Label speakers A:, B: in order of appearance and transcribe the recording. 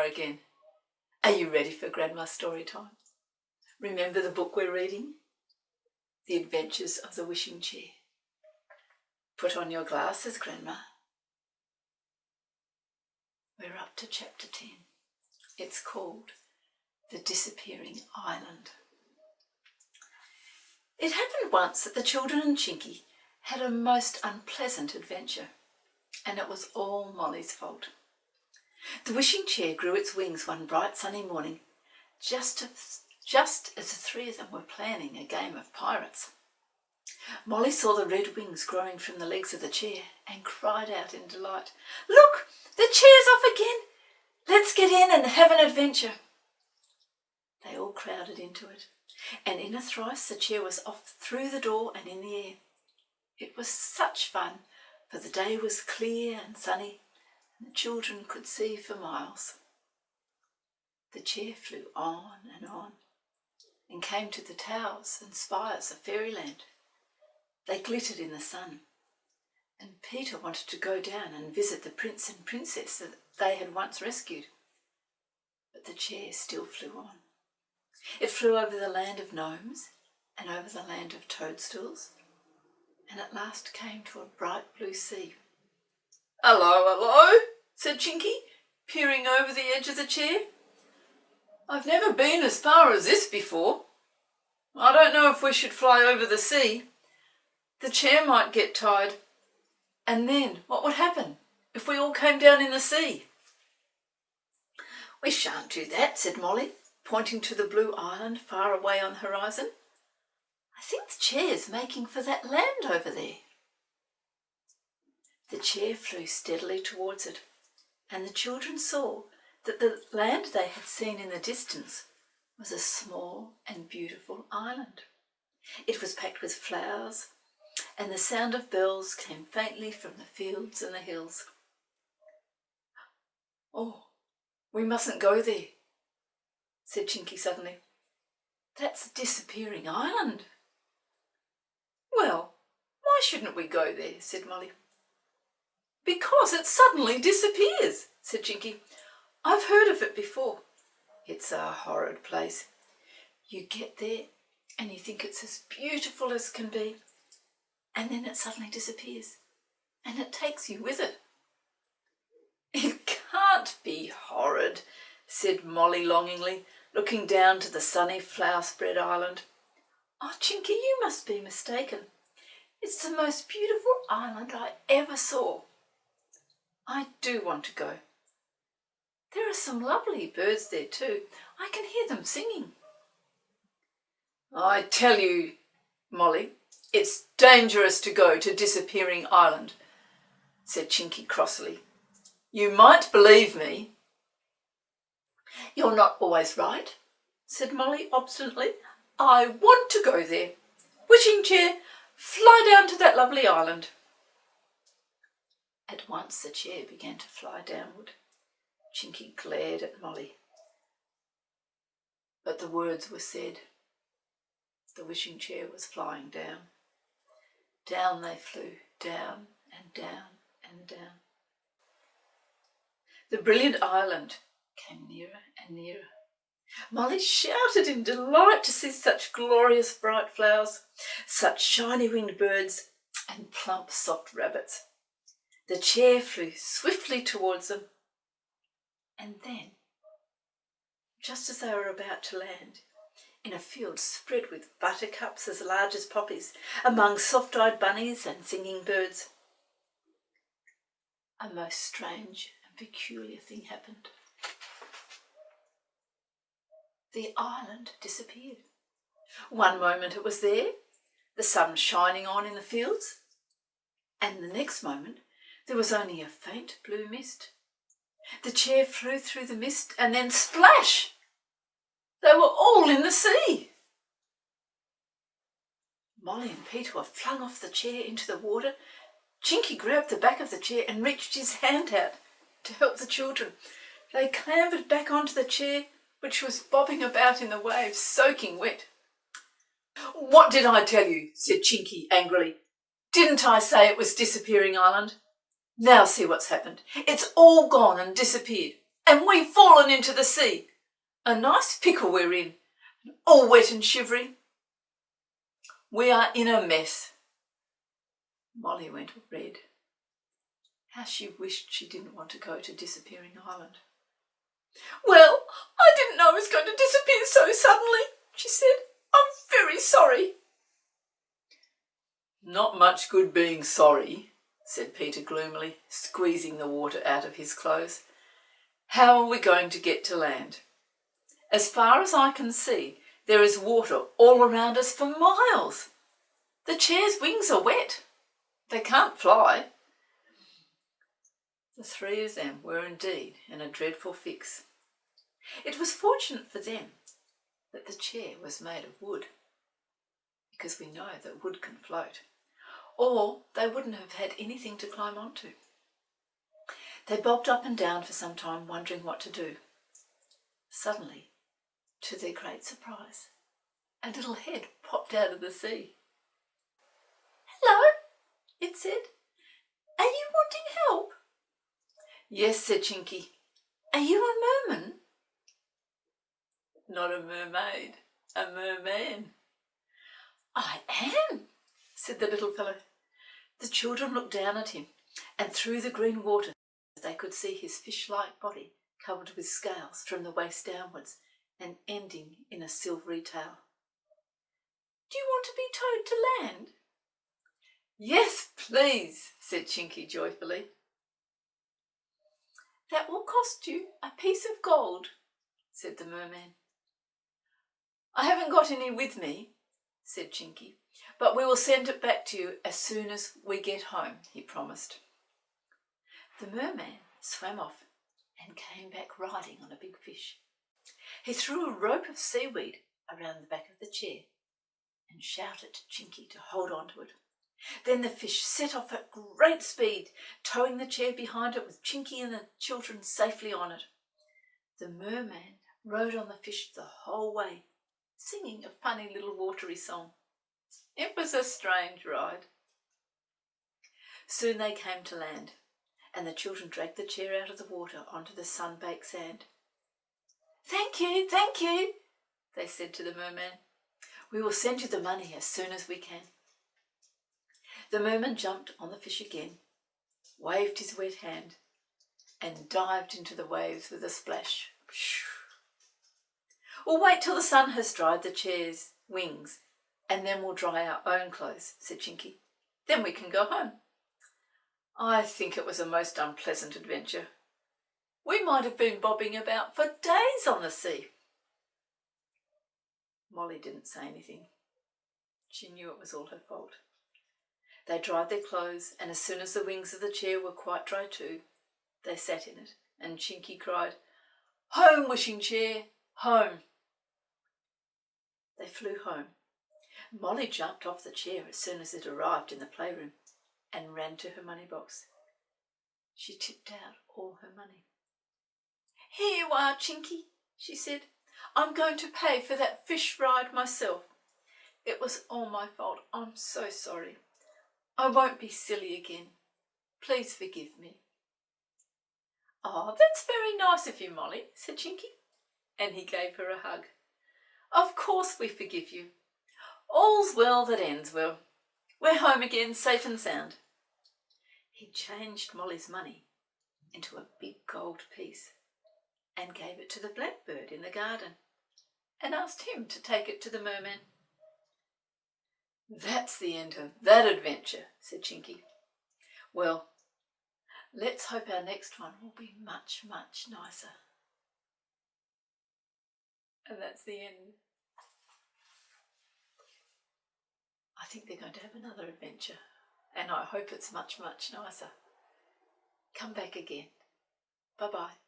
A: are again. Are you ready for Grandma's story time? Remember the book we're reading? The Adventures of the Wishing Chair. Put on your glasses, Grandma. We're up to chapter 10. It's called The Disappearing Island. It happened once that the children and Chinky had a most unpleasant adventure, and it was all Mollie's fault. The wishing chair grew its wings one bright sunny morning, just as the three of them were planning a game of pirates. Mollie saw the red wings growing from the legs of the chair and cried out in delight, "Look, the chair's off again! Let's get in and have an adventure." They all crowded into it, and in a trice the chair was off through the door and in the air. It was such fun, for the day was clear and sunny, and the children could see for miles. The chair flew on and came to the towers and spires of fairyland. They glittered in the sun, and Peter wanted to go down and visit the prince and princess that they had once rescued. But the chair still flew on. It flew over the land of gnomes and over the land of toadstools, and at last came to a bright blue sea. "Hello, hello," said Chinky, peering over the edge of the chair. "I've never been as far as this before. I don't know if we should fly over the sea. The chair might get tired. And then what would happen if we all came down in the sea?" "We shan't do that," said Mollie, pointing to the blue island far away on the horizon. "I think the chair's making for that land over there." The chair flew steadily towards it, and the children saw that the land they had seen in the distance was a small and beautiful island. It was packed with flowers, and the sound of bells came faintly from the fields and the hills. "Oh, we mustn't go there," said Chinky suddenly. "That's the Disappearing Island." "Well, why shouldn't we go there?" said Mollie. "Because it suddenly disappears," said Chinky. "I've heard of it before. It's a horrid place. You get there and you think it's as beautiful as can be, and then it suddenly disappears, and it takes you with it." "It can't be horrid," said Mollie longingly, looking down to the sunny flower-spread island. "Oh, Chinky, you must be mistaken. It's the most beautiful island I ever saw. I do want to go. There are some lovely birds there too. I can hear them singing." "I tell you, Mollie, it's dangerous to go to Disappearing Island," said Chinky crossly. "You might believe me." "You're not always right," said Mollie obstinately. "I want to go there. Wishing chair, fly down to that lovely island." At once the chair began to fly downward. Chinky glared at Mollie. But the words were said. The wishing chair was flying down. Down they flew, down and down and down. The brilliant island came nearer and nearer. Mollie shouted in delight to see such glorious bright flowers, such shiny winged birds and plump soft rabbits. The chair flew swiftly towards them, and then, just as they were about to land, in a field spread with buttercups as large as poppies, among soft-eyed bunnies and singing birds, a most strange and peculiar thing happened. The island disappeared. One moment it was there, the sun shining on in the fields, and the next moment there was only a faint blue mist. The chair flew through the mist, and then splash! They were all in the sea. Mollie and Peter were flung off the chair into the water. Chinky grabbed the back of the chair and reached his hand out to help the children. They clambered back onto the chair, which was bobbing about in the waves, soaking wet. "What did I tell you?" said Chinky angrily. "Didn't I say it was Disappearing Island? Now see what's happened. It's all gone and disappeared. and we've fallen into the sea. A nice pickle we're in, all wet and shivery. We are in a mess." Mollie went red. How she wished she didn't want to go to Disappearing Island. "Well, I didn't know I was going to disappear so suddenly," she said. "I'm very sorry." "Not much good being sorry," said Peter gloomily, squeezing the water out of his clothes. "How are we going to get to land? As far as I can see, there is water all around us for miles. The chair's wings are wet. They can't fly." The three of them were indeed in a dreadful fix. It was fortunate for them that the chair was made of wood, because we know that wood can float, or they wouldn't have had anything to climb onto. They bobbed up and down for some time, wondering what to do. Suddenly, to their great surprise, a little head popped out of the sea. "Hello," it said. "Are you wanting help?" "Yes," said Chinky. "Are you a merman?" "Not a mermaid, a merman." "I am," said the little fellow. The children looked down at him, and through the green water they could see his fish-like body covered with scales from the waist downwards and ending in a silvery tail. "Do you want to be towed to land?" "Yes, please," said Chinky joyfully. "That will cost you a piece of gold," said the merman. "I haven't got any with me," said Chinky, "but we will send it back to you as soon as we get home," he promised. The merman swam off and came back riding on a big fish. He threw a rope of seaweed around the back of the chair and shouted to Chinky to hold on to it. Then the fish set off at great speed, towing the chair behind it with Chinky and the children safely on it. The merman rode on the fish the whole way, singing a funny little watery song. It was a strange ride. Soon they came to land, and the children dragged the chair out of the water onto the sun-baked sand. "Thank you, they said to the merman. "We will send you the money as soon as we can." The merman jumped on the fish again, waved his wet hand, and dived into the waves with a splash. "We'll wait till the sun has dried the chair's wings, and then we'll dry our own clothes," said Chinky. "Then we can go home." I think it was a most unpleasant adventure. We might have been bobbing about for days on the sea. Mollie didn't say anything. She knew it was all her fault. They dried their clothes, and as soon as the wings of the chair were quite dry too, they sat in it, and Chinky cried, "Home, wishing chair, home!" They flew home. Mollie jumped off the chair as soon as it arrived in the playroom and ran to her money box. She tipped out all her money. "Here you are, Chinky," she said. "I'm going to pay for that fish ride myself. It was all my fault. I'm so sorry. I won't be silly again. Please forgive me." "Oh, that's very nice of you, Mollie," said Chinky, and he gave her a hug. "Of course we forgive you. All's well that ends well. We're home again, safe and sound." He changed Mollie's money into a big gold piece and gave it to the blackbird in the garden and asked him to take it to the merman. "That's the end of that adventure," said Chinky. "Well, let's hope our next one will be much, much nicer." And that's the end. I think they're going to have another adventure, and I hope it's much, much nicer. Come back again. Bye-bye.